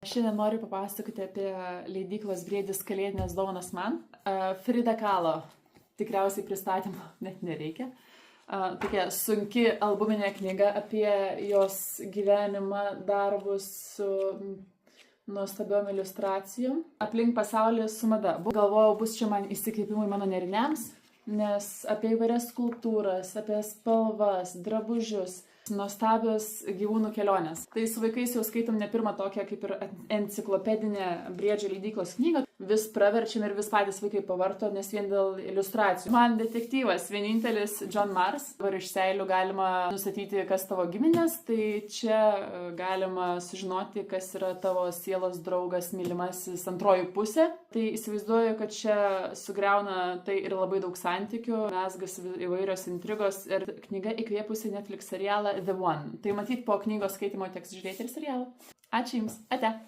Šiandien noriu papasakoti apie leidyklos Briedis kalėdinės dovanas man. Frida Kahlo tikriausiai pristatymo net nereikia. Tokia sunki albuminė knyga apie jos gyvenimą, darbus su nuostabiom iliustracijom. Aplink pasaulį su mada. Galvojau, bus čia man įsikvėpimui mano nėriniams, nes apie įvairias skulptūras, apie spalvas, drabužius, nuostabios gyvūnų kelionės. Tai su vaikais jau skaitom ne pirmą tokią kaip ir enciklopedinę Briedžio leidyklos knygą. Vis praverčiam ir vis patys vaikai pavarto, nes vien dėl iliustracijų. Man detektyvas vienintelis John Mars. Dabar iš seilių galima nustatyti, kas tavo giminės, tai čia galima sužinoti, kas yra tavo sielos draugas, mylimasis, antroji pusė. Tai įsivaizduoju, kad čia sugriauna tai ir labai daug santykių, mezgas įvairios intrigos ir knyga įkvėpusi Netflix serialą The One. Tai matyt, po knygos skaitimo teks žiūrėti ir serialą. Ačiū Jums. Ate.